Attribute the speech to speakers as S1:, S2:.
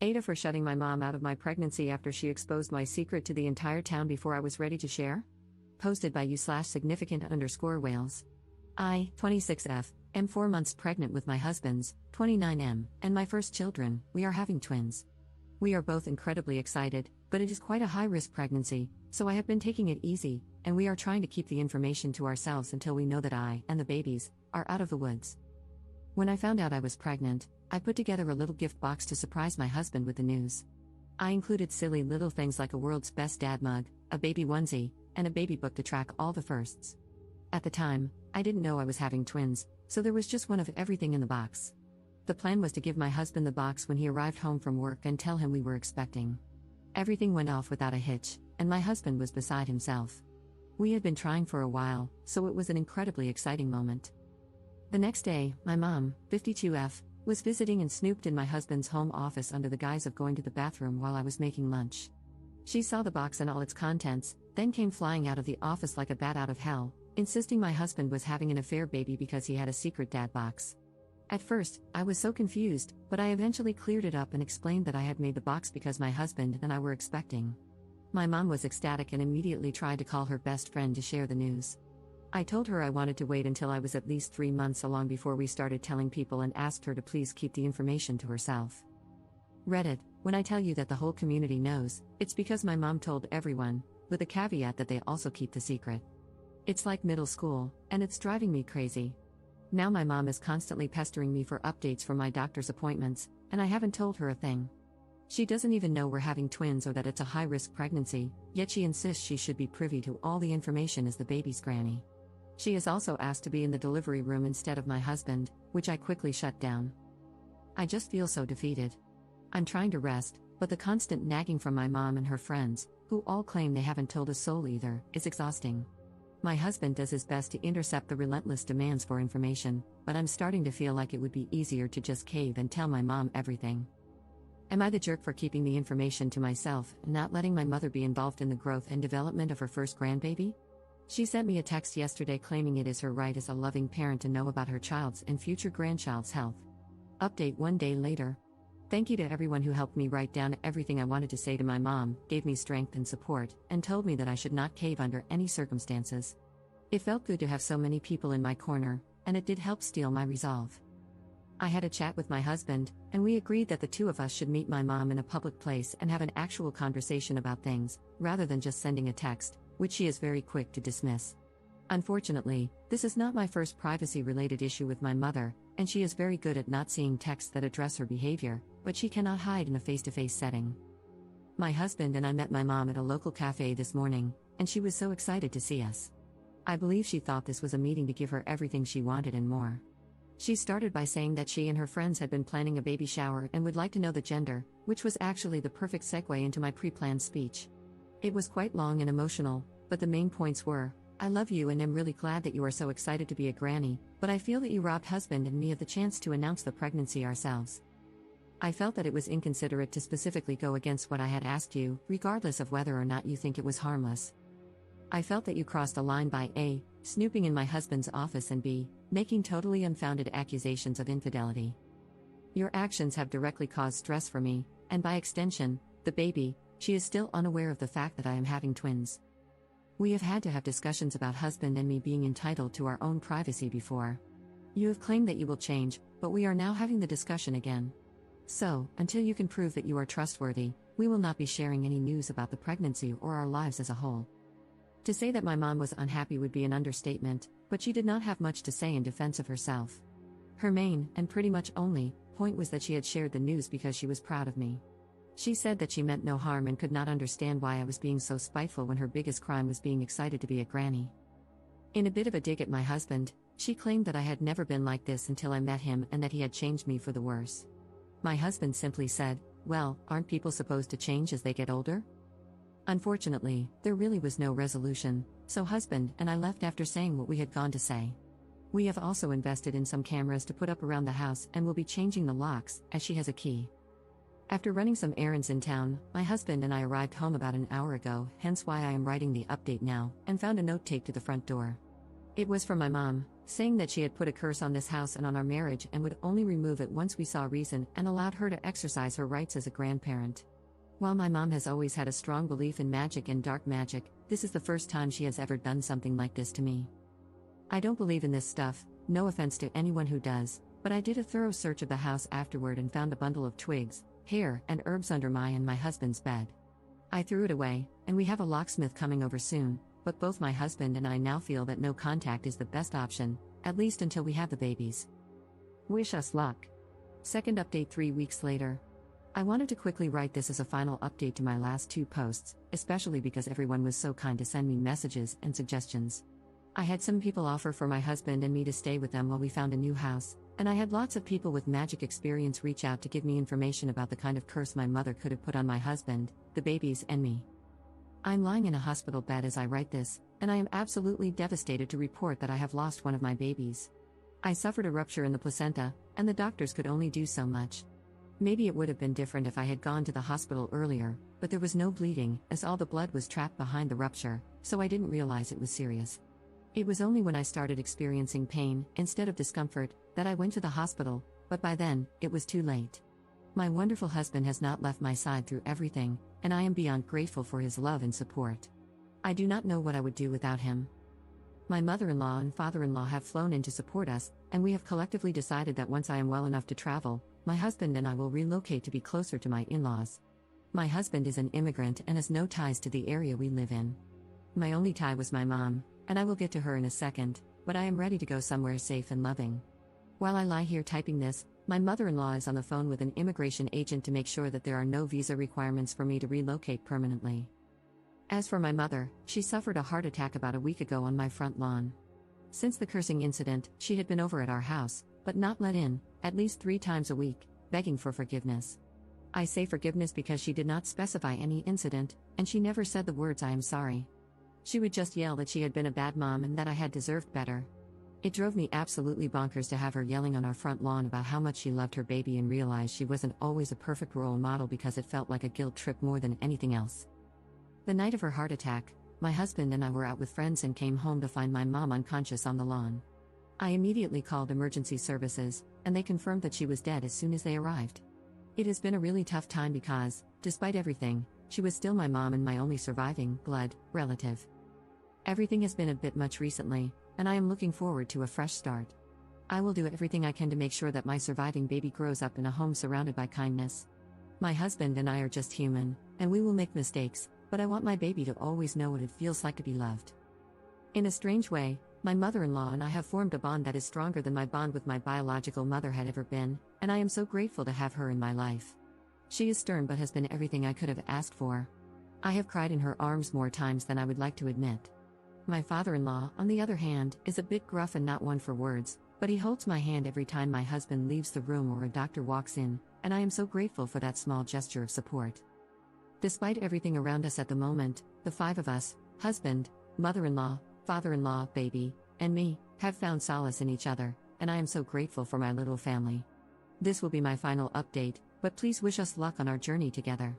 S1: AITAH for shutting my mom out of my pregnancy after she exposed my secret to the entire town before I was ready to share? Posted by you/significant_whales. I, 26F, am 4 months pregnant with my husband's, 29M, and my first children. We are having twins. We are both incredibly excited, but it is quite a high-risk pregnancy, so I have been taking it easy, and we are trying to keep the information to ourselves until we know that I, and the babies, are out of the woods. When I found out I was pregnant, I put together a little gift box to surprise my husband with the news. I included silly little things like a world's best dad mug, a baby onesie, and a baby book to track all the firsts. At the time, I didn't know I was having twins, so there was just one of everything in the box. The plan was to give my husband the box when he arrived home from work and tell him we were expecting. Everything went off without a hitch, and my husband was beside himself. We had been trying for a while, so it was an incredibly exciting moment. The next day, my mom, 52F, was visiting and snooped in my husband's home office under the guise of going to the bathroom while I was making lunch. She saw the box and all its contents, then came flying out of the office like a bat out of hell, insisting my husband was having an affair baby because he had a secret dad box. At first, I was so confused, but I eventually cleared it up and explained that I had made the box because my husband and I were expecting. My mom was ecstatic and immediately tried to call her best friend to share the news. I told her I wanted to wait until I was at least 3 months along before we started telling people and asked her to please keep the information to herself. Reddit, when I tell you that the whole community knows, it's because my mom told everyone, with a caveat that they also keep the secret. It's like middle school, and it's driving me crazy. Now my mom is constantly pestering me for updates for my doctor's appointments, and I haven't told her a thing. She doesn't even know we're having twins or that it's a high-risk pregnancy, yet she insists she should be privy to all the information as the baby's granny. She is also asked to be in the delivery room instead of my husband, which I quickly shut down. I just feel so defeated. I'm trying to rest, but the constant nagging from my mom and her friends, who all claim they haven't told a soul either, is exhausting. My husband does his best to intercept the relentless demands for information, but I'm starting to feel like it would be easier to just cave and tell my mom everything. Am I the jerk for keeping the information to myself and not letting my mother be involved in the growth and development of her first grandbaby? She sent me a text yesterday claiming it is her right as a loving parent to know about her child's and future grandchild's health. Update 1 day later. Thank you to everyone who helped me write down everything I wanted to say to my mom, gave me strength and support, and told me that I should not cave under any circumstances. It felt good to have so many people in my corner, and it did help steel my resolve. I had a chat with my husband, and we agreed that the two of us should meet my mom in a public place and have an actual conversation about things, rather than just sending a text, which she is very quick to dismiss. Unfortunately, this is not my first privacy-related issue with my mother, and she is very good at not seeing texts that address her behavior, but she cannot hide in a face-to-face setting. My husband and I met my mom at a local cafe this morning, and she was so excited to see us. I believe she thought this was a meeting to give her everything she wanted and more. She started by saying that she and her friends had been planning a baby shower and would like to know the gender, which was actually the perfect segue into my pre-planned speech. It was quite long and emotional, but the main points were, I love you and am really glad that you are so excited to be a granny, but I feel that you robbed husband and me of the chance to announce the pregnancy ourselves. I felt that it was inconsiderate to specifically go against what I had asked you, regardless of whether or not you think it was harmless. I felt that you crossed a line by A, snooping in my husband's office, and B, making totally unfounded accusations of infidelity. Your actions have directly caused stress for me, and by extension, the baby. She is still unaware of the fact that I am having twins. We have had to have discussions about husband and me being entitled to our own privacy before. You have claimed that you will change, but we are now having the discussion again. So, until you can prove that you are trustworthy, we will not be sharing any news about the pregnancy or our lives as a whole. To say that my mom was unhappy would be an understatement, but she did not have much to say in defense of herself. Her main, and pretty much only, point was that she had shared the news because she was proud of me. She said that she meant no harm and could not understand why I was being so spiteful when her biggest crime was being excited to be a granny. In a bit of a dig at my husband, she claimed that I had never been like this until I met him and that he had changed me for the worse. My husband simply said, well, aren't people supposed to change as they get older? Unfortunately, there really was no resolution, so husband and I left after saying what we had gone to say. We have also invested in some cameras to put up around the house and will be changing the locks, as she has a key. After running some errands in town, my husband and I arrived home about an hour ago, hence why I am writing the update now, and found a note taped to the front door. It was from my mom, saying that she had put a curse on this house and on our marriage and would only remove it once we saw reason and allowed her to exercise her rights as a grandparent. While my mom has always had a strong belief in magic and dark magic, this is the first time she has ever done something like this to me. I don't believe in this stuff, no offense to anyone who does, but I did a thorough search of the house afterward and found a bundle of twigs, hair, and herbs under my and my husband's bed. I threw it away, and we have a locksmith coming over soon, but both my husband and I now feel that no contact is the best option, at least until we have the babies. Wish us luck. Second update 3 weeks later. I wanted to quickly write this as a final update to my last 2 posts, especially because everyone was so kind to send me messages and suggestions. I had some people offer for my husband and me to stay with them while we found a new house, and I had lots of people with magic experience reach out to give me information about the kind of curse my mother could have put on my husband, the babies, and me. I'm lying in a hospital bed as I write this, and I am absolutely devastated to report that I have lost one of my babies. I suffered a rupture in the placenta, and the doctors could only do so much. Maybe it would have been different if I had gone to the hospital earlier, but there was no bleeding, as all the blood was trapped behind the rupture, so I didn't realize it was serious. It was only when I started experiencing pain, instead of discomfort, that I went to the hospital, but by then, it was too late. My wonderful husband has not left my side through everything, and I am beyond grateful for his love and support. I do not know what I would do without him. My mother-in-law and father-in-law have flown in to support us, and we have collectively decided that once I am well enough to travel, my husband and I will relocate to be closer to my in-laws. My husband is an immigrant and has no ties to the area we live in. My only tie was my mom, and I will get to her in a second, but I am ready to go somewhere safe and loving. While I lie here typing this, my mother-in-law is on the phone with an immigration agent to make sure that there are no visa requirements for me to relocate permanently. As for my mother, she suffered a heart attack about a week ago on my front lawn. Since the cursing incident, she had been over at our house, but not let in, at least 3 times a week, begging for forgiveness. I say forgiveness because she did not specify any incident, and she never said the words "I am sorry." She would just yell that she had been a bad mom and that I had deserved better. It drove me absolutely bonkers to have her yelling on our front lawn about how much she loved her baby and realize she wasn't always a perfect role model because it felt like a guilt trip more than anything else. The night of her heart attack, my husband and I were out with friends and came home to find my mom unconscious on the lawn. I immediately called emergency services, and they confirmed that she was dead as soon as they arrived. It has been a really tough time because, despite everything, she was still my mom and my only surviving blood relative. Everything has been a bit much recently, and I am looking forward to a fresh start. I will do everything I can to make sure that my surviving baby grows up in a home surrounded by kindness. My husband and I are just human, and we will make mistakes, but I want my baby to always know what it feels like to be loved. In a strange way, my mother-in-law and I have formed a bond that is stronger than my bond with my biological mother had ever been, and I am so grateful to have her in my life. She is stern but has been everything I could have asked for. I have cried in her arms more times than I would like to admit. My father-in-law, on the other hand, is a bit gruff and not one for words, but he holds my hand every time my husband leaves the room or a doctor walks in, and I am so grateful for that small gesture of support. Despite everything around us at the moment, the 5 of us, husband, mother-in-law, father-in-law, baby, and me, have found solace in each other, and I am so grateful for my little family. This will be my final update, but please wish us luck on our journey together.